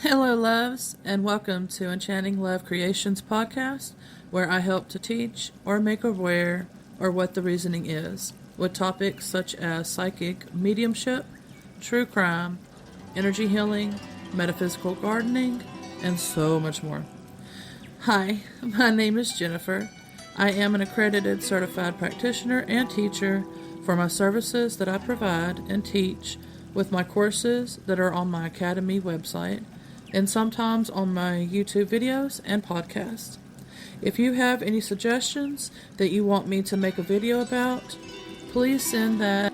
Hello, loves, and welcome to Enchanting Love Creations podcast, where I help to teach or make aware or what the reasoning is, with topics such as psychic mediumship, true crime, energy healing, metaphysical gardening, and so much more. Hi, my name is Jennifer. I am an accredited certified practitioner and teacher for my services that I provide and teach with my courses that are on my Academy website and sometimes on my YouTube videos and podcasts. If you have any suggestions that you want me to make a video about, please send that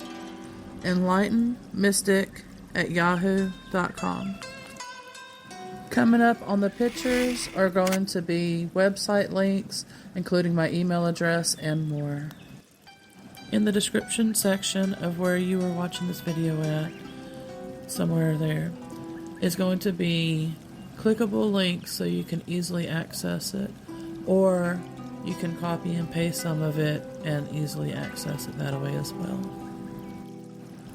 enlightenmystic@yahoo.com. Coming up on the pictures are going to be website links, including my email address and more. In the description section of where you are watching this video at, somewhere there, is going to be clickable links so you can easily access it, or you can copy and paste some of it and easily access it that way as well.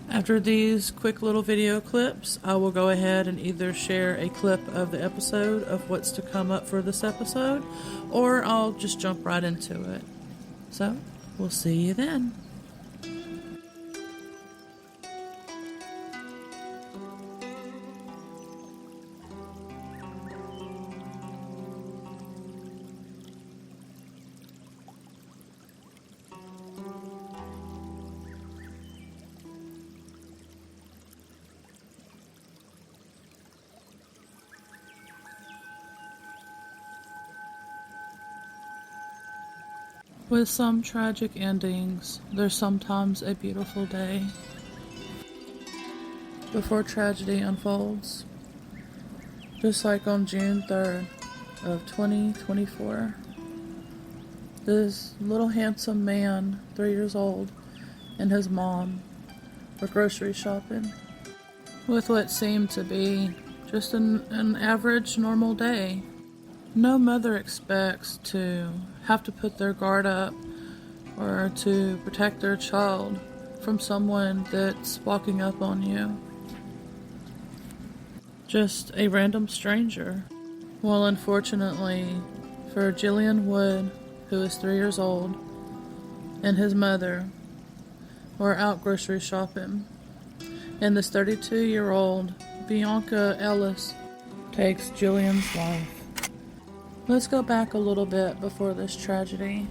After these quick little video clips, I will go ahead and either share a clip of the episode of what's to come up for this episode, or I'll just jump right into it. So, we'll see you then. With some tragic endings, there's sometimes a beautiful day. Before tragedy unfolds, just like on June 3rd of 2024, this little handsome man, 3 years old, and his mom were grocery shopping with what seemed to be just an average normal day. No mother expects to have to put their guard up or to protect their child from someone that's walking up on you. Just a random stranger. Well, unfortunately for Julian Wood, who is 3 years old, and his mother were out grocery shopping, and this 32-year-old Bionca Ellis takes Julian's life. Let's go back a little bit before this tragedy.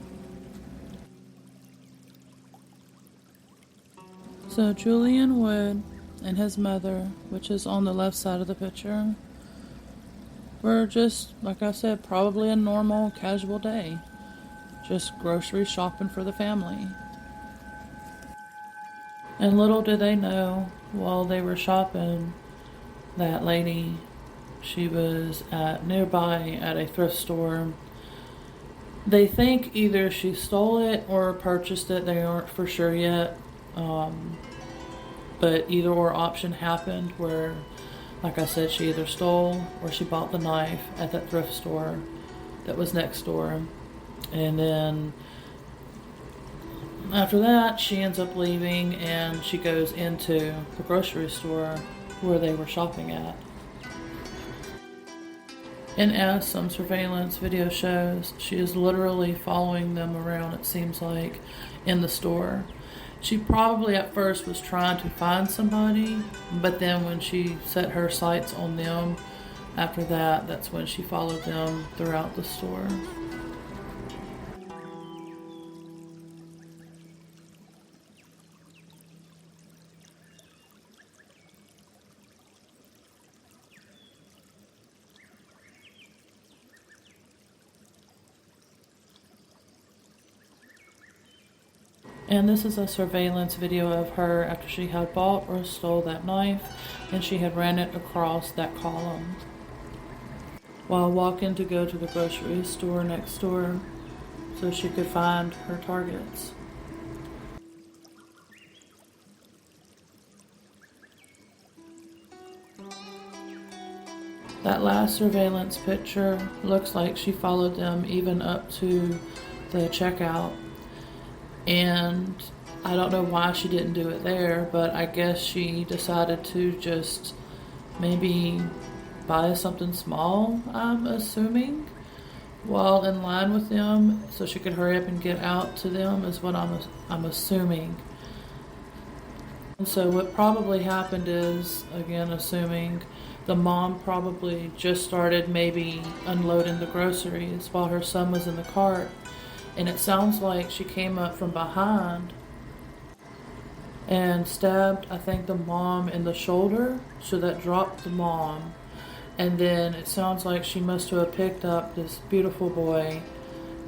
So Julian Wood and his mother, which is on the left side of the picture, were just, like I said, probably a normal, casual day. Just grocery shopping for the family. And little did they know, while they were shopping, that lady, she was nearby at a thrift store. They think either she stole it or purchased it. They aren't for sure yet. But either or option happened where, like I said, she either stole or she bought the knife at that thrift store that was next door. And then after that, she ends up leaving and she goes into the grocery store where they were shopping at. And as some surveillance video shows, she is literally following them around, it seems like, in the store. She probably at first was trying to find somebody, but then when she set her sights on them, after that, that's when she followed them throughout the store. And this is a surveillance video of her after she had bought or stole that knife, and she had ran it across that column while walking to go to the grocery store next door so she could find her targets. That last surveillance picture looks like she followed them even up to the checkout. And I don't know why she didn't do it there, but I guess she decided to just maybe buy something small, I'm assuming, while in line with them, so she could hurry up and get out to them, is what I'm assuming. And so what probably happened is, again, assuming, the mom probably just started maybe unloading the groceries while her son was in the cart. And it sounds like she came up from behind and stabbed, I think, the mom in the shoulder, so that dropped the mom. And then it sounds like she must have picked up this beautiful boy.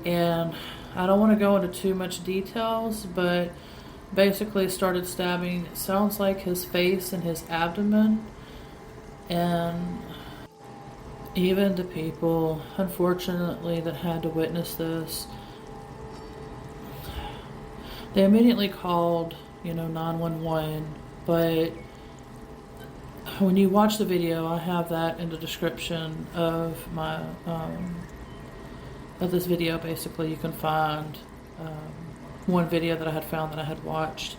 And I don't want to go into too much details, but basically started stabbing, it sounds like, his face and his abdomen. And even the people, unfortunately, that had to witness this, they immediately called, 911. But when you watch the video, I have that in the description of my of this video. Basically, you can find one video that I had found that I had watched.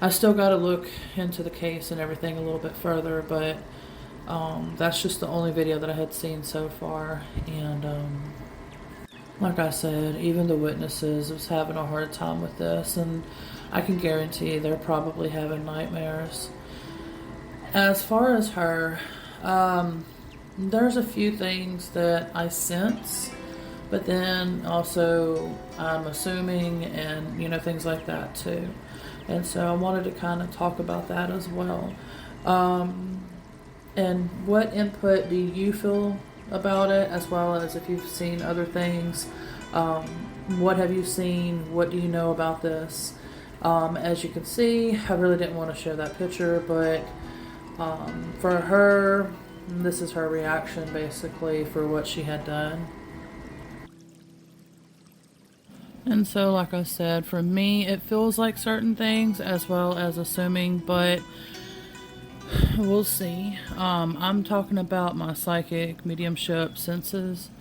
I still got to look into the case and everything a little bit further, but that's just the only video that I had seen so far. And like I said, even the witnesses was having a hard time with this, and I can guarantee they're probably having nightmares. As far as her, there's a few things that I sense, but then also I'm assuming, and things like that too. And so I wanted to kind of talk about that as well. And what input do you feel about it, as well as if you've seen other things? What have you seen? What do you know about this? As you can see, I really didn't want to show that picture, but for her, this is her reaction basically for what she had done. And so, like I said, for me, it feels like certain things, as well as assuming, but we'll see. I'm talking about my psychic, mediumship senses,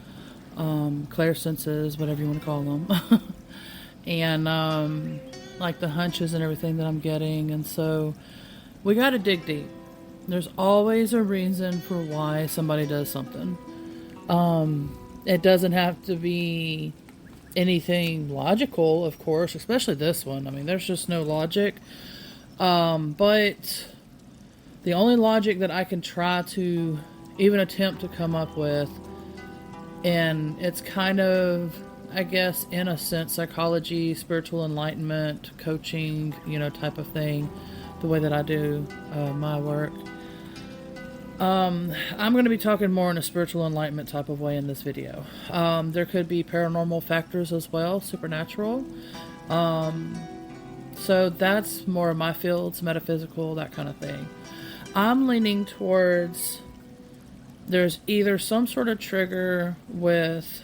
clairsenses, whatever you want to call them. And like the hunches and everything that I'm getting. And so we got to dig deep. There's always a reason for why somebody does something. It doesn't have to be anything logical, of course, especially this one. I mean, there's just no logic. But the only logic that I can try to even attempt to come up with, and it's kind of, I guess, in a sense, psychology, spiritual enlightenment, coaching, type of thing, the way that I do my work. I'm going to be talking more in a spiritual enlightenment type of way in this video. There could be paranormal factors as well, supernatural. So that's more of my fields, metaphysical, that kind of thing. I'm leaning towards there's either some sort of trigger with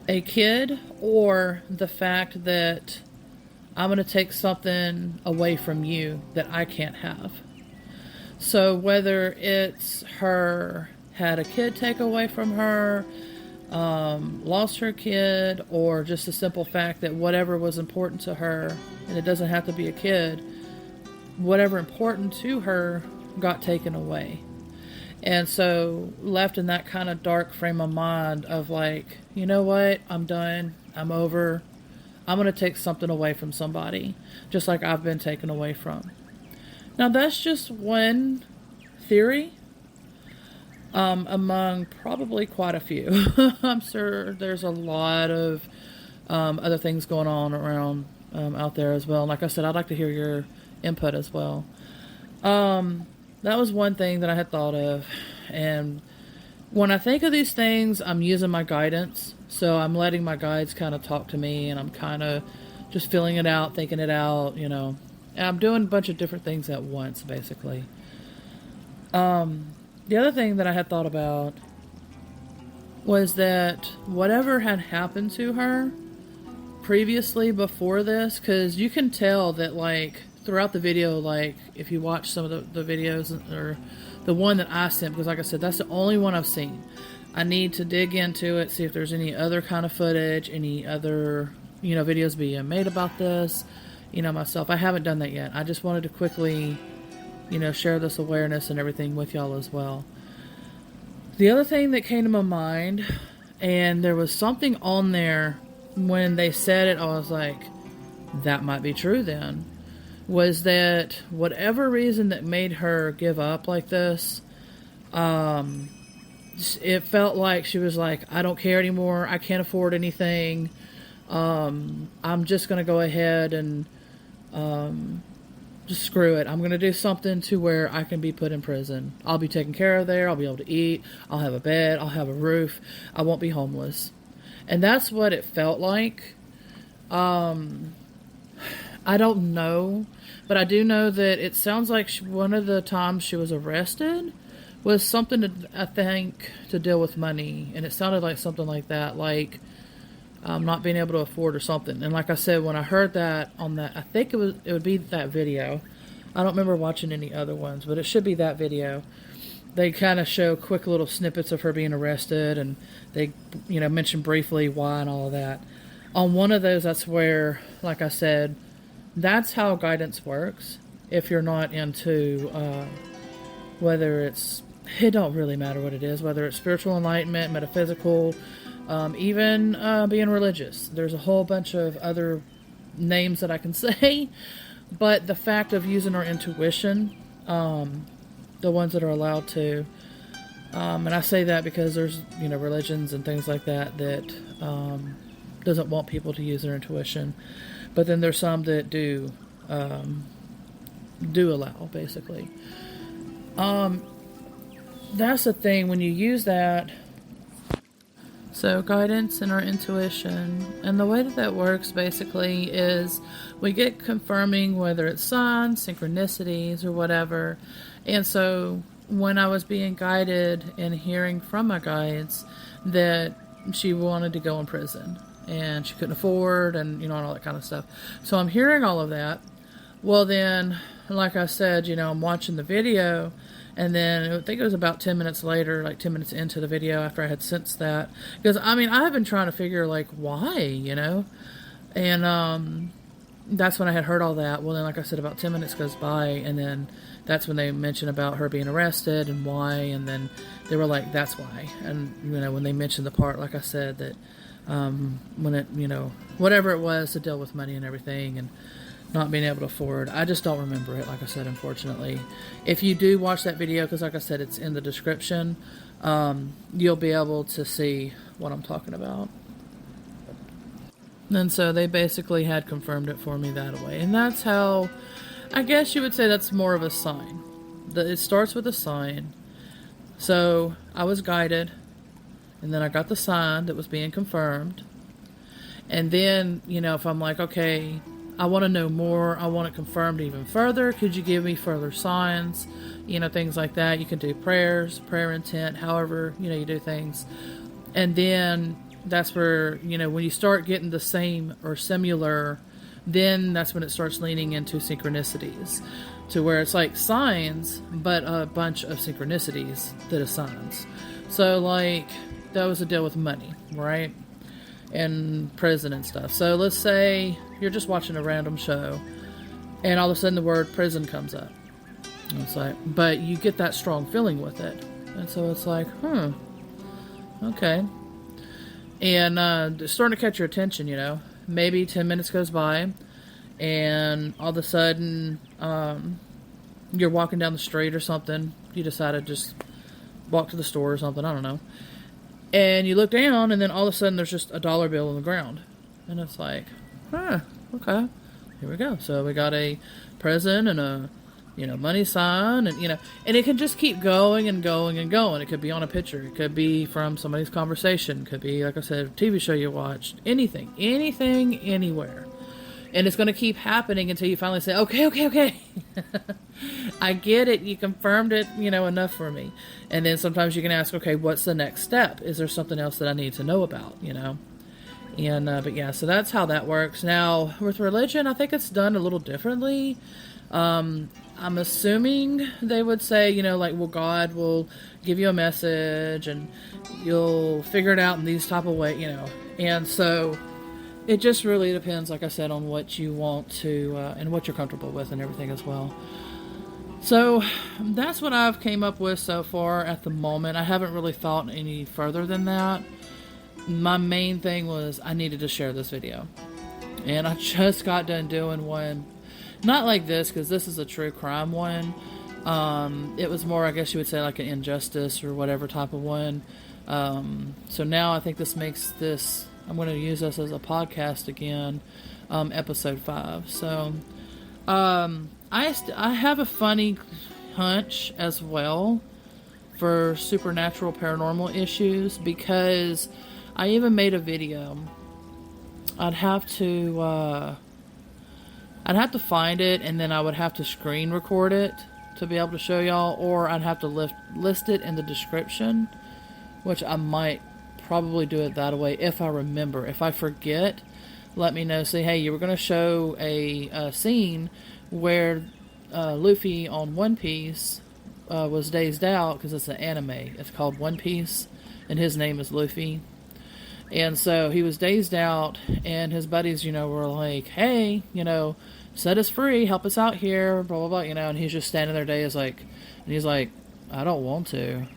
a kid, or the fact that I'm going to take something away from you that I can't have. So whether it's her had a kid take away from her, lost her kid, or just the simple fact that whatever was important to her, and it doesn't have to be a kid, whatever important to her got taken away. And so left in that kind of dark frame of mind of like, you know what, I'm done, I'm over, I'm going to take something away from somebody, just like I've been taken away from. Now that's just one theory among probably quite a few. I'm sure there's a lot of other things going on around out there as well. And like I said, I'd like to hear your input as well. That was one thing that I had thought of. And when I think of these things, I'm using my guidance. So I'm letting my guides kind of talk to me, and I'm kind of just feeling it out, thinking it out, And I'm doing a bunch of different things at once, basically. The other thing that I had thought about was that whatever had happened to her previously before this, because you can tell that, like, throughout the video, like, if you watch some of the videos, or the one that I sent, because like I said, that's the only one I've seen. I need to dig into it, see if there's any other kind of footage, any other, videos being made about this, myself. I haven't done that yet. I just wanted to quickly, share this awareness and everything with y'all as well. The other thing that came to my mind, and there was something on there when they said it, I was like, that might be true then, was that whatever reason that made her give up like this, it felt like she was like, I don't care anymore. I can't afford anything. I'm just going to go ahead and just screw it. I'm going to do something to where I can be put in prison. I'll be taken care of there. I'll be able to eat. I'll have a bed. I'll have a roof. I won't be homeless. And that's what it felt like. I don't know, but I do know that it sounds like one of the times she was arrested was something to, I think, to deal with money. And it sounded like something like that, like not being able to afford or something. And like I said, when I heard that on that, I think it would be that video. I don't remember watching any other ones, but it should be that video. They kind of show quick little snippets of her being arrested, and they, mention briefly why and all of that. On one of those, that's where, like I said, that's how guidance works. If you're not into, whether it don't really matter what it is, whether it's spiritual enlightenment, metaphysical, even being religious. There's a whole bunch of other names that I can say, but the fact of using our intuition, the ones that are allowed to, and I say that because there's, religions and things like that doesn't want people to use their intuition, but then there's some that do allow, basically. That's the thing, when you use that. So guidance and our intuition, and the way that works basically is we get confirming whether it's signs, synchronicities, or whatever. And so when I was being guided and hearing from my guides that she wanted to go in prison and she couldn't afford and, and all that kind of stuff. So I'm hearing all of that. Well then, like I said, I'm watching the video. And then I think it was about 10 minutes later, like 10 minutes into the video after I had sensed that. Because, I have been trying to figure, why, And that's when I had heard all that. Well, then, like I said, about 10 minutes goes by. And then that's when they mentioned about her being arrested and why. And then they were like, that's why. And, when they mentioned the part, like I said, that when it, whatever it was to deal with money and everything. And not being able to afford. I just don't remember it, like I said, unfortunately. If you do watch that video, because like I said, it's in the description, you'll be able to see what I'm talking about. And so they basically had confirmed it for me that way. And that's how, I guess you would say that's more of a sign. It starts with a sign. So I was guided, and then I got the sign that was being confirmed. And then, if I'm like, okay, I want to know more. I want it confirmed even further. Could you give me further signs? Things like that. You can do prayers, prayer intent, however, you do things. And then that's where, when you start getting the same or similar, then that's when it starts leaning into synchronicities. To where it's like signs, but a bunch of synchronicities that are signs. So, that was a deal with money, right? And prison and stuff. So let's say you're just watching a random show and all of a sudden the word prison comes up. And it's like, but you get that strong feeling with it. And so it's like, okay. And it's starting to catch your attention, Maybe 10 minutes goes by and all of a sudden you're walking down the street or something. You decide to just walk to the store or something. I don't know. And you look down, and then all of a sudden there's just a dollar bill on the ground. And it's like, okay, here we go. So we got a present and a, money sign, and, and it can just keep going and going and going. It could be on a picture. It could be from somebody's conversation. It could be, like I said, a TV show you watched. Anything, anywhere. And it's going to keep happening until you finally say, okay. I get it. You confirmed it, enough for me. And then sometimes you can ask, okay, what's the next step? Is there something else that I need to know about, And, but yeah, so that's how that works. Now, with religion, I think it's done a little differently. I'm assuming they would say, well, God will give you a message and you'll figure it out in these type of way, And so it just really depends, like I said, on what you want to, and what you're comfortable with and everything as well. So that's what I've came up with so far at the moment. I haven't really thought any further than that. My main thing was I needed to share this video. And I just got done doing one, not like this, because this is a true crime one. It was more, I guess you would say, like an injustice or whatever type of one. So now I think this makes this, I'm going to use this as a podcast again, episode 5. So I have a funny hunch as well for supernatural paranormal issues, because I even made a video. I'd have to find it, and then I would have to screen record it to be able to show y'all, or I'd have to list it in the description, which I might probably do it that way if I remember. If I forget, let me know. Say, hey, you were going to show a scene where Luffy on One Piece was dazed out, because it's an anime. It's called One Piece, and his name is Luffy. And so he was dazed out, and his buddies, were like, hey, set us free, help us out here, blah, blah, blah, and he's just standing there dazed, and he's like, I don't want to. And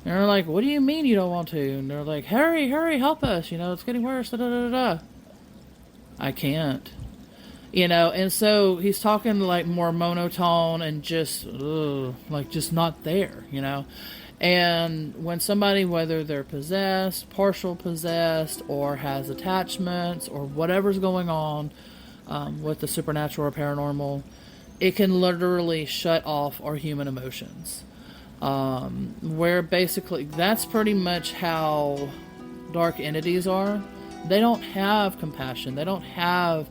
they're like, what do you mean you don't want to? And they're like, hurry, help us, it's getting worse, da, da, da, da. I can't. And so he's talking like more monotone and just, just not there, And when somebody, whether they're possessed, partial possessed, or has attachments, or whatever's going on with the supernatural or paranormal, it can literally shut off our human emotions. Where basically, that's pretty much how dark entities are. They don't have compassion. They don't have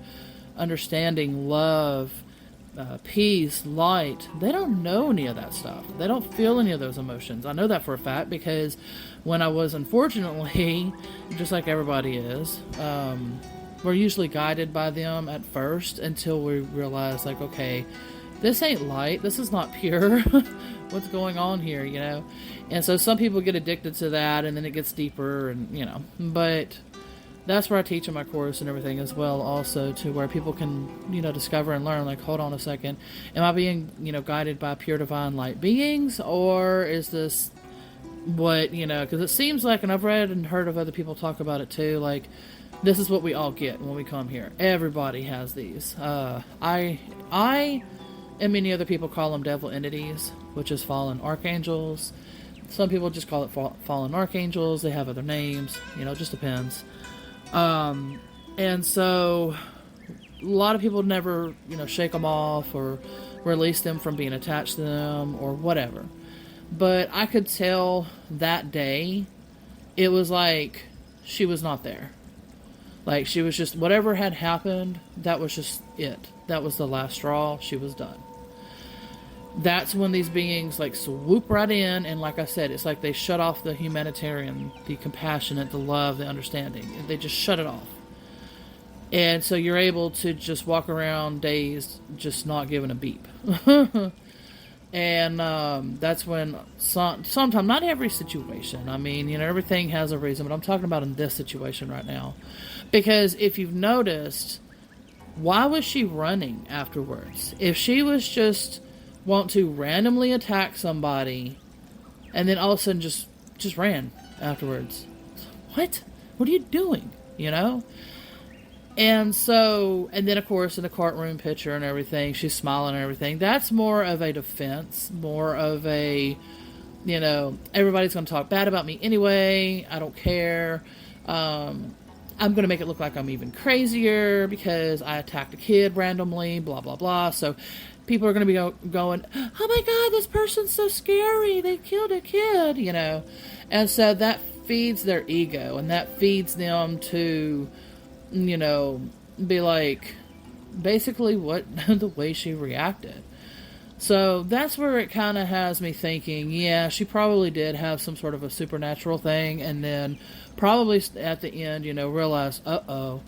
understanding, love, peace, light. They don't know any of that stuff. They don't feel any of those emotions. I know that for a fact, because when I was, unfortunately, just like everybody is, we're usually guided by them at first until we realize, like, okay, this ain't light. This is not pure. What's going on here, And so some people get addicted to that, and then it gets deeper, and, but that's where I teach in my course and everything as well, also, to where people can, discover and learn, like, hold on a second, am I being, guided by pure divine light beings, or is this what, because it seems like, and I've read and heard of other people talk about it too, like, this is what we all get when we come here. Everybody has these. I and many other people call them devil entities, which is fallen archangels. Some people just call it fallen archangels. They have other names, it just depends. And so a lot of people never, shake them off or release them from being attached to them or whatever. But I could tell that day, it was like she was not there. Like, she was just, whatever had happened, that was just it. That was the last straw. She was done. That's when these beings, like, swoop right in, and like I said, it's like they shut off the humanitarian, the compassionate, the love, the understanding. They just shut it off. And so you're able to just walk around dazed, just not giving a beep. And that's when sometimes, not every situation, I mean, everything has a reason, but I'm talking about in this situation right now. Because if you've noticed, why was she running afterwards? If she was just want to randomly attack somebody and then all of a sudden just ran afterwards, what are you doing, And so, and then of course in the courtroom picture and everything, she's smiling and everything. That's more of a defense, more of a, everybody's going to talk bad about me anyway, I don't care, I'm going to make it look like I'm even crazier because I attacked a kid randomly, blah, blah, blah. So people are going to be going, oh my God, this person's so scary. They killed a kid, And so that feeds their ego, and that feeds them to, be like, basically what the way she reacted. So that's where it kind of has me thinking, yeah, she probably did have some sort of a supernatural thing, and then probably at the end, realized, uh-oh.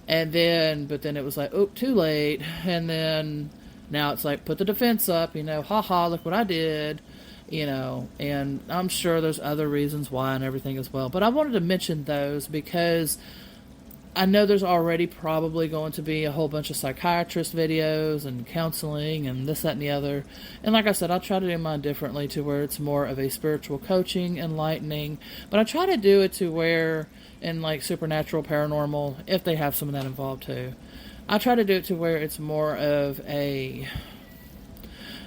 And then, but then it was like, oh, too late. And then now it's like, put the defense up, haha, look what I did, and I'm sure there's other reasons why and everything as well. But I wanted to mention those because I know there's already probably going to be a whole bunch of psychiatrist videos and counseling and this, that, and the other. And like I said, I'll try to do mine differently to where it's more of a spiritual coaching, enlightening. But I try to do it to where, in like supernatural, paranormal, if they have some of that involved too, I try to do it to where it's more of a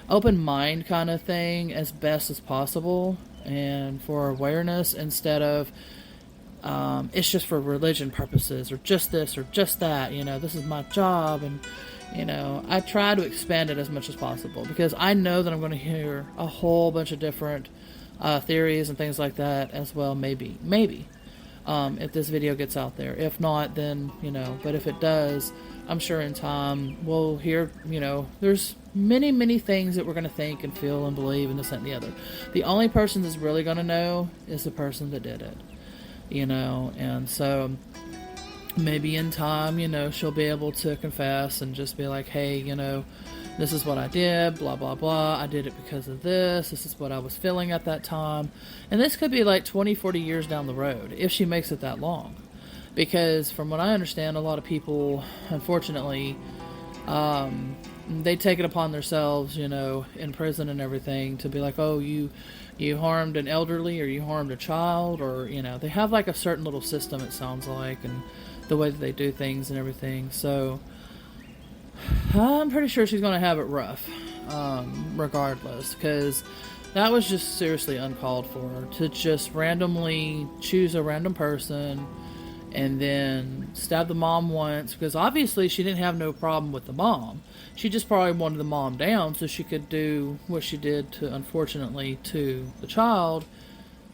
open mind kind of thing as best as possible, and for awareness instead of it's just for religion purposes, or just this or just that, this is my job. And I try to expand it as much as possible, because I know that I'm going to hear a whole bunch of different theories and things like that as well. Maybe if this video gets out there. If not, then but if it does, I'm sure in time we'll hear, there's many things that we're going to think and feel and believe, and this, that, and the other. The only person that's really going to know is the person that did it. And so maybe in time, she'll be able to confess and just be like, hey, this is what I did, blah, blah, blah. I did it because of this. This is what I was feeling at that time. And this could be like 20, 40 years down the road, if she makes it that long. Because from what I understand, a lot of people, unfortunately, they take it upon themselves, in prison and everything, to be like, oh, you harmed an elderly, or you harmed a child, or, they have like a certain little system, it sounds like, and the way that they do things and everything. So I'm pretty sure she's going to have it rough, regardless, because that was just seriously uncalled for, to just randomly choose a random person and then stab the mom once, because obviously she didn't have no problem with the mom. She just probably wanted the mom down so she could do what she did to, unfortunately, to the child,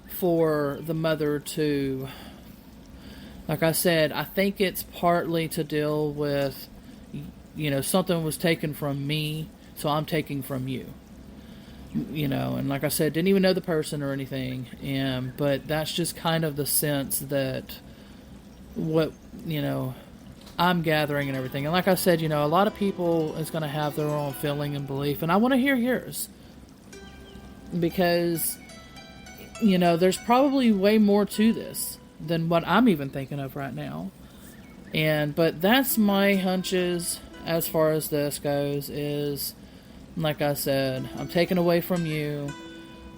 for the mother to, like I said, I think it's partly to deal with, something was taken from me, so I'm taking from you. And like I said, didn't even know the person or anything, but that's just kind of the sense that what, I'm gathering and everything. And like I said, a lot of people is going to have their own feeling and belief, and I want to hear yours, because, there's probably way more to this than what I'm even thinking of right now. But that's my hunches as far as this goes, is, like I said, I'm taking away from you,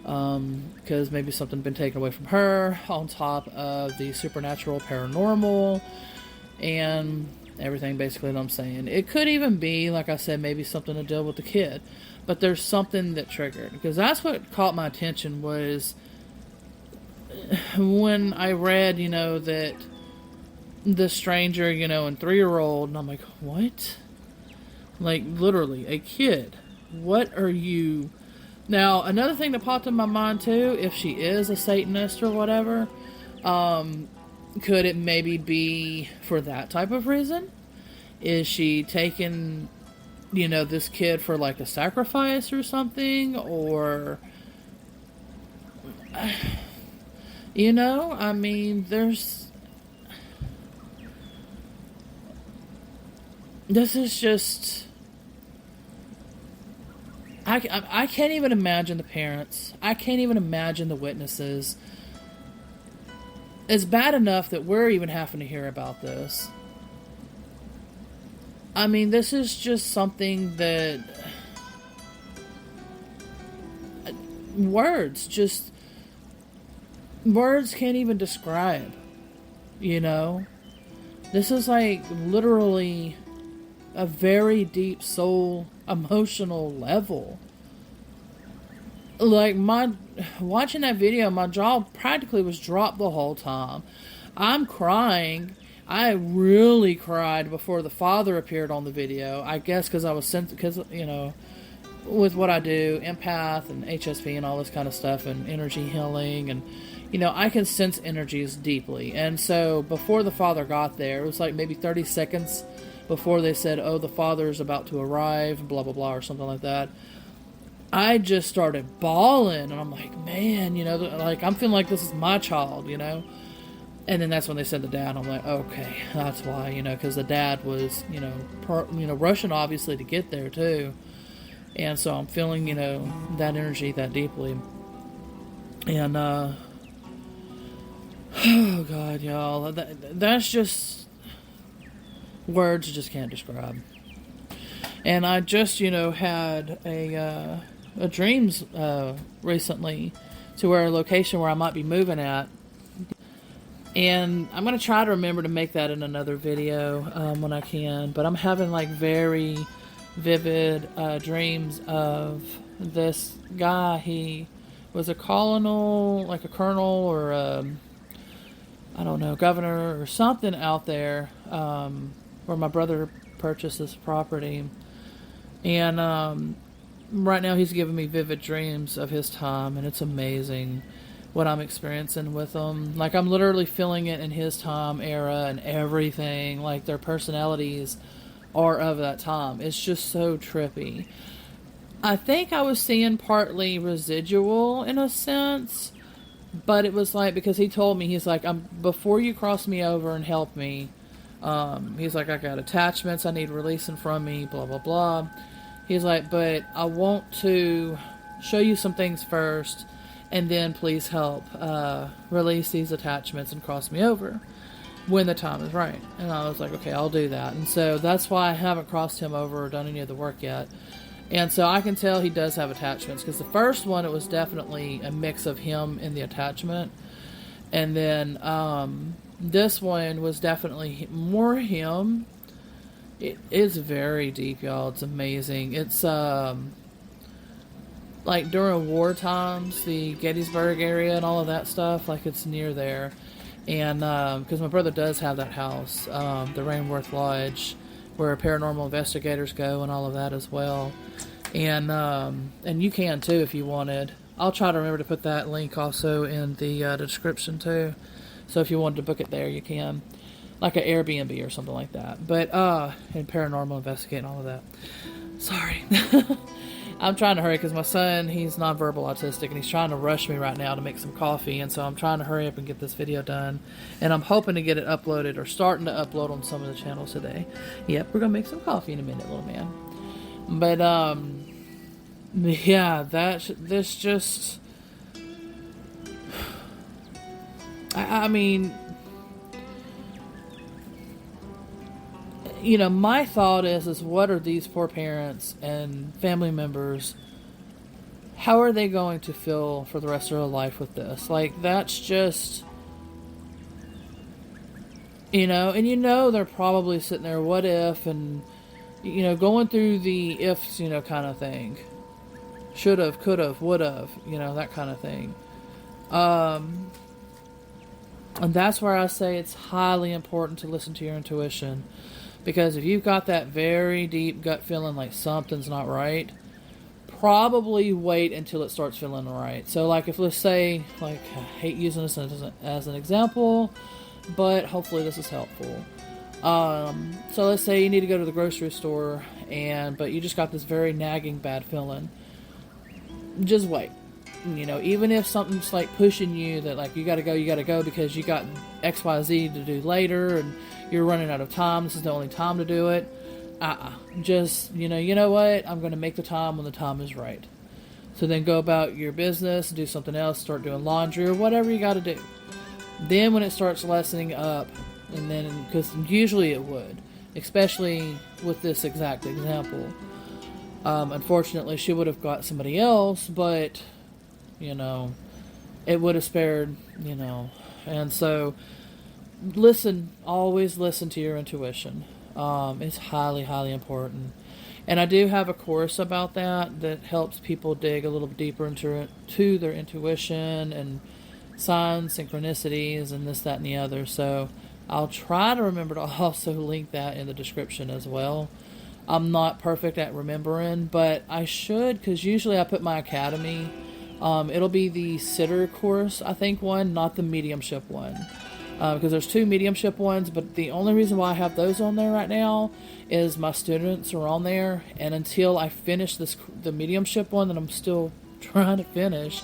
because maybe something been taken away from her, on top of the supernatural, paranormal, and everything basically that I'm saying. It could even be, like I said, maybe something to deal with the kid, but there's something that triggered, because that's what caught my attention, was when I read, that the stranger, and 3-year-old, and I'm like, what? Like, literally, a kid. What are you... Now, another thing that popped in my mind, too, if she is a Satanist or whatever, could it maybe be for that type of reason? Is she taking, this kid for, like, a sacrifice or something? Or, I mean, this is just... I can't even imagine the parents. I can't even imagine the witnesses. It's bad enough that we're even having to hear about this. I mean, this is just something that... Words can't even describe. This is like literally a very deep soul emotional level. Like, watching that video, my jaw practically was dropped the whole time. I'm crying. I really cried before the father appeared on the video. I guess because I was with what I do, empath and HSP and all this kind of stuff, and energy healing, and I can sense energies deeply. And so before the father got there, it was like maybe 30 seconds before they said, oh, the father's about to arrive, blah, blah, blah, or something like that. I just started bawling, and I'm like, man, like, I'm feeling like this is my child, And then that's when they said the dad. I'm like, okay, that's why, because the dad was, rushing, obviously, to get there, too. And so I'm feeling, that energy that deeply. And, oh, God, y'all, that's just... words just can't describe. And I just, had a dreams recently to where a location where I might be moving at. And I'm going to try to remember to make that in another video when I can. But I'm having like very vivid dreams of this guy. He was a colonel, like a colonel or I don't know, governor or something out there where my brother purchased this property. And right now he's giving me vivid dreams of his time, and it's amazing what I'm experiencing with them. Like, I'm literally feeling it in his time era and everything. Like, their personalities are of that time. It's just so trippy. I think I was seeing partly residual in a sense, but it was like, because he told me, he's like, before you cross me over and help me, he's like, I got attachments I need releasing from me, blah, blah, blah. He's like, but I want to show you some things first, and then please help release these attachments and cross me over when the time is right. And I was like, okay, I'll do that. And so that's why I haven't crossed him over or done any of the work yet. And so I can tell he does have attachments, because the first one, it was definitely a mix of him and the attachment. And then this one was definitely more him. It is very deep, y'all. It's amazing. It's like during war times, the Gettysburg area and all of that stuff, like it's near there. And because my brother does have that house, the Rainworth Lodge, where paranormal investigators go and all of that as well. And you can too if you wanted. I'll try to remember to put that link also in the description too. So if you wanted to book it there, you can. Like an Airbnb or something like that. But, and paranormal investigating, all of that. Sorry. I'm trying to hurry because my son, he's nonverbal autistic, and he's trying to rush me right now to make some coffee. And so I'm trying to hurry up and get this video done. And I'm hoping to get it uploaded, or starting to upload on some of the channels today. Yep, we're going to make some coffee in a minute, little man. But, yeah, this just, I mean, my thought is what are these poor parents and family members, how are they going to feel for the rest of their life with this? Like, that's just, and they're probably sitting there, what if, and, going through the ifs, kind of thing. Should have, could have, would have, that kind of thing. And that's where I say it's highly important to listen to your intuition. Because if you've got that very deep gut feeling like something's not right, probably wait until it starts feeling right. So, like, if let's say, like, I hate using this as an example, but hopefully this is helpful. So let's say you need to go to the grocery store, but you just got this very nagging bad feeling. Just wait. Even if something's like pushing you that like you gotta go because you got XYZ to do later and you're running out of time, this is the only time to do it. Just, you know what? I'm going to make the time when the time is right. So then go about your business, do something else, start doing laundry or whatever you got to do. Then when it starts lessening up, and then, because usually it would, especially with this exact example. Unfortunately, she would have got somebody else, but, it would have spared, and so always listen to your intuition. It's highly, highly important. And I do have a course about that helps people dig a little deeper into their intuition and signs, synchronicities, and this, that, and the other. So I'll try to remember to also link that in the description as well. I'm not perfect at remembering, but I should, because usually I put my academy. It'll be the sitter course, I think, one, not the mediumship one. Because there's two mediumship ones, but the only reason why I have those on there right now is my students are on there, and until I finish the mediumship one that I'm still trying to finish,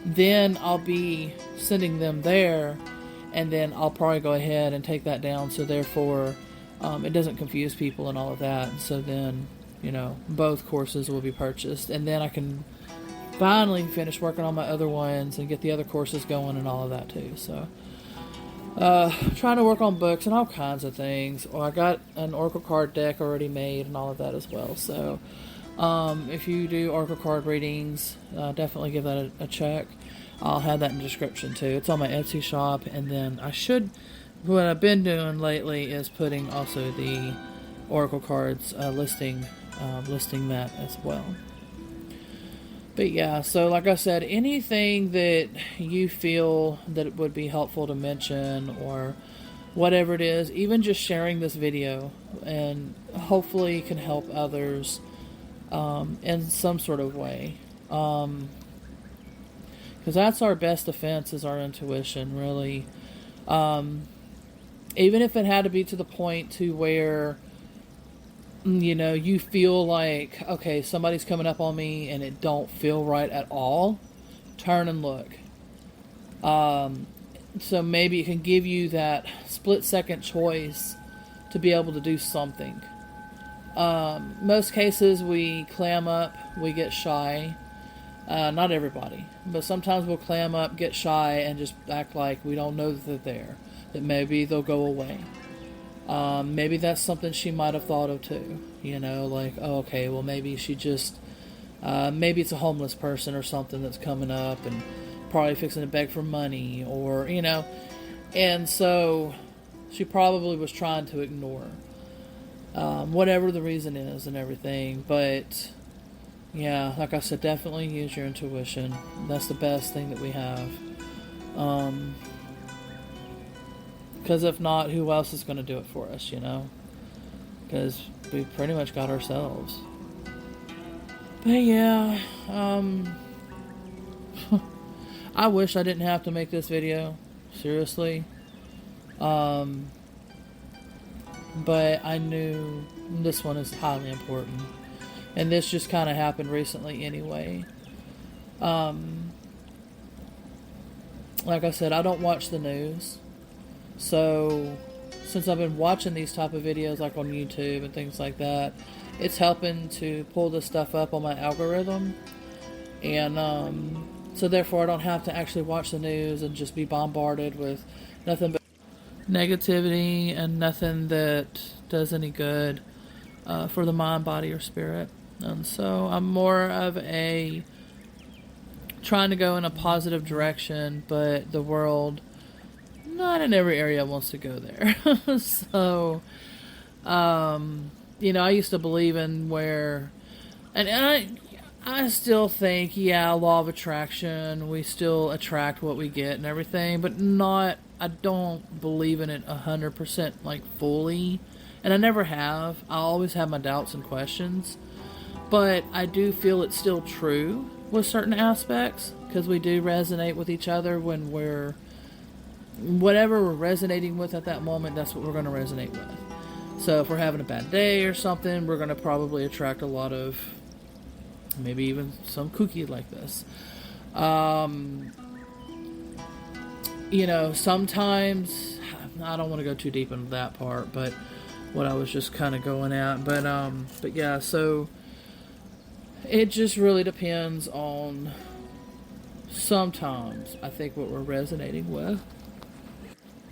then I'll be sending them there, and then I'll probably go ahead and take that down, so therefore it doesn't confuse people and all of that. And so then, both courses will be purchased, and then I can finally finish working on my other ones and get the other courses going and all of that too. So Trying to work on books and all kinds of things. Well, I got an oracle card deck already made and all of that as well. So, if you do oracle card readings, definitely give that a check. I'll have that in the description too. It's on my Etsy shop, and then what I've been doing lately is putting also the oracle cards listing that as well. But yeah, so like I said, anything that you feel that it would be helpful to mention or whatever it is, even just sharing this video and hopefully can help others in some sort of way. Because that's our best defense, is our intuition, really. Even if it had to be to the point to where, you feel like, okay, somebody's coming up on me and it don't feel right at all, turn and look. So maybe it can give you that split-second choice to be able to do something. Most cases we clam up, we get shy. Not everybody, but sometimes we'll clam up, get shy, and just act like we don't know that they're there, that maybe they'll go away. Maybe that's something she might have thought of too, like, oh, okay, well, maybe she just, maybe it's a homeless person or something that's coming up and probably fixing to beg for money, or, and so she probably was trying to ignore, whatever the reason is and everything. But yeah, like I said, definitely use your intuition. That's the best thing that we have. Because if not, who else is going to do it for us, Because we pretty much got ourselves. But yeah, I wish I didn't have to make this video. Seriously. But I knew this one is highly important. And this just kind of happened recently anyway. Like I said, I don't watch the news. So, since I've been watching these type of videos like on YouTube and things like that, it's helping to pull this stuff up on my algorithm. And so therefore I don't have to actually watch the news and just be bombarded with nothing but negativity and nothing that does any good for the mind, body, or spirit. And so I'm more of a trying to go in a positive direction, but the world, not in every area, wants to go there. So, I used to believe in and I still think, yeah, law of attraction, we still attract what we get and everything, but I don't believe in it 100%, like, fully. And I never have. I always have my doubts and questions. But I do feel it's still true with certain aspects, because we do resonate with each other when whatever we're resonating with at that moment, that's what we're going to resonate with. So if we're having a bad day or something, we're going to probably attract a lot of, maybe even some kooky like this. Sometimes, I don't want to go too deep into that part, but what I was just kind of going at. But yeah, so it just really depends on, sometimes, I think, what we're resonating with.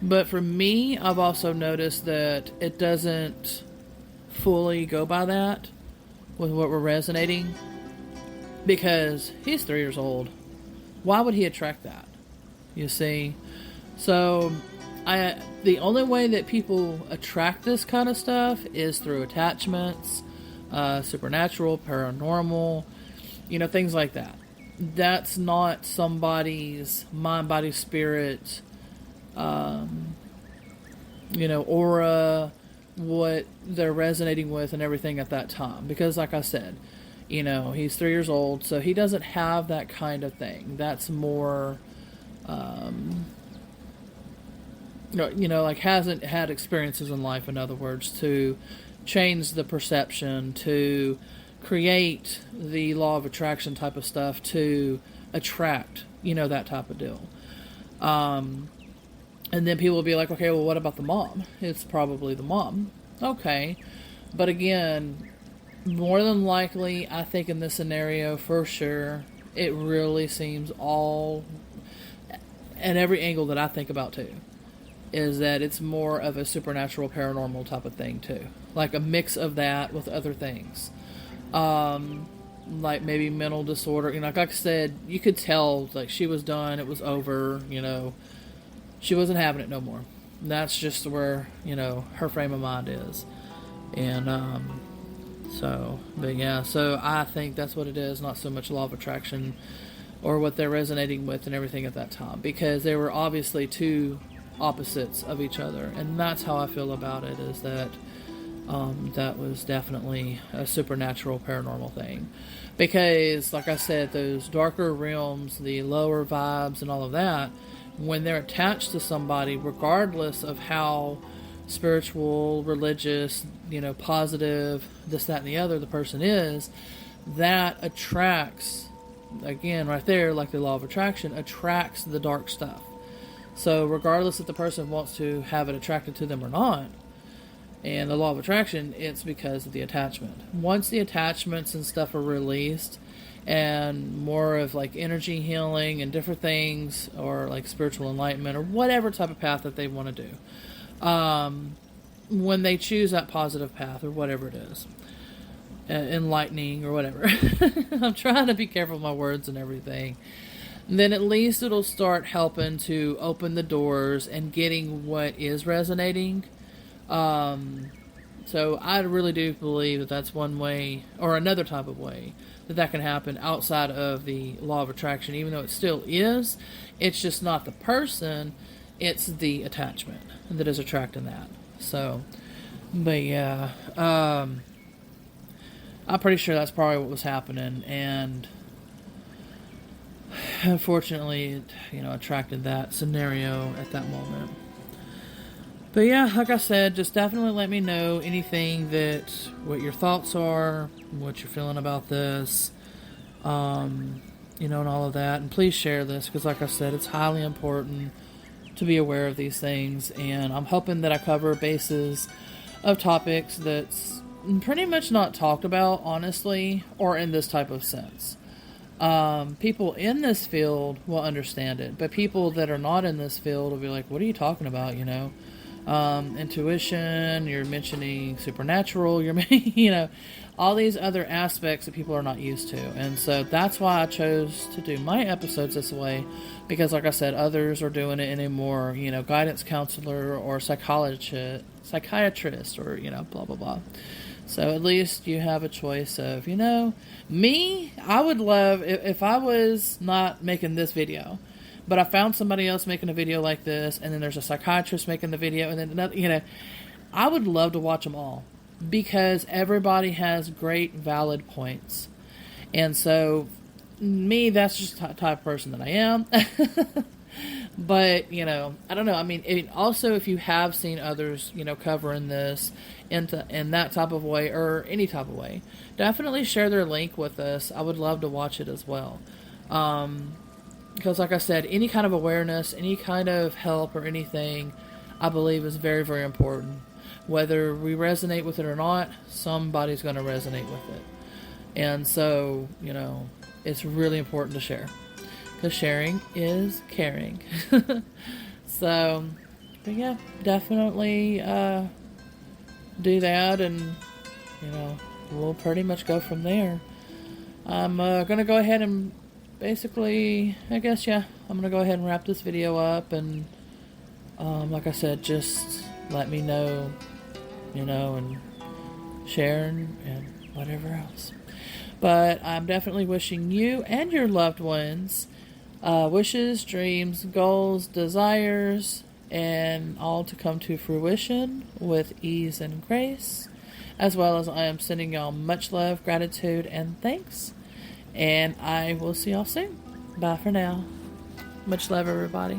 But for me, I've also noticed that it doesn't fully go by that with what we're resonating, because he's 3 years old. Why would he attract that? You see? So, the only way that people attract this kind of stuff is through attachments, supernatural, paranormal, things like that. That's not somebody's mind, body, spirit, aura, what they're resonating with and everything at that time. Because like I said, he's 3 years old, so he doesn't have that kind of thing. That's more, hasn't had experiences in life, in other words, to change the perception, to create the law of attraction type of stuff, to attract, that type of deal. And then people will be like, okay, well, what about the mom? It's probably the mom. Okay. But again, more than likely, I think in this scenario, for sure, it really seems all, at every angle that I think about too, is that it's more of a supernatural paranormal type of thing too, like a mix of that with other things, like maybe mental disorder. Like I said, you could tell like she was done, it was over, she wasn't having it no more. That's just where her frame of mind is. And so I think that's what it is, not so much law of attraction or what they're resonating with and everything at that time, because they were obviously two opposites of each other. And that's how I feel about it, is that that was definitely a supernatural paranormal thing. Because like I said, those darker realms, the lower vibes and all of that, when they're attached to somebody, regardless of how spiritual, religious, positive, this, that, and the other the person is, that attracts, again, right there, like the law of attraction, attracts the dark stuff. So regardless if the person wants to have it attracted to them or not, and the law of attraction, it's because of the attachment. Once the attachments and stuff are released, and more of like energy healing and different things, or like spiritual enlightenment, or whatever type of path that they want to do, when they choose that positive path, or whatever it is, enlightening or whatever, I'm trying to be careful with my words and everything, then at least it'll start helping to open the doors and getting what is resonating. So I really do believe that that's one way, or another type of way, that can happen outside of the law of attraction, even though it still is. It's just not the person, it's the attachment that is attracting that. So, but yeah, I'm pretty sure that's probably what was happening, and unfortunately it, attracted that scenario at that moment. But yeah, like I said, just definitely let me know anything what your thoughts are, what you're feeling about this, and all of that. And please share this, because like I said, it's highly important to be aware of these things. And I'm hoping that I cover bases of topics that's pretty much not talked about, honestly, or in this type of sense. People in this field will understand it, but people that are not in this field will be like, what are you talking about, intuition, you're mentioning supernatural, you're all these other aspects that people are not used to. And so that's why I chose to do my episodes this way, because like I said, others are doing it in a more, guidance counselor or psychiatrist or, blah, blah, blah. So at least you have a choice of, me, I would love, if I was not making this video, but I found somebody else making a video like this, and then there's a psychiatrist making the video, and then another, I would love to watch them all, because everybody has great, valid points. And so, me, that's just the type of person that I am. But, I don't know. I mean, also, if you have seen others, covering this in that type of way, or any type of way, definitely share their link with us. I would love to watch it as well. Because like I said, any kind of awareness, any kind of help or anything, I believe is very, very important. Whether we resonate with it or not, somebody's going to resonate with it. And so, it's really important to share. Because sharing is caring. So, but yeah, definitely do that, and, we'll pretty much go from there. I'm going to go ahead and basically, I guess, yeah, I'm going to go ahead and wrap this video up, and like I said, just let me know, and share and whatever else. But I'm definitely wishing you and your loved ones wishes, dreams, goals, desires, and all to come to fruition with ease and grace, as well as I am sending y'all much love, gratitude, and thanks. And I will see y'all soon. Bye for now. Much love, everybody.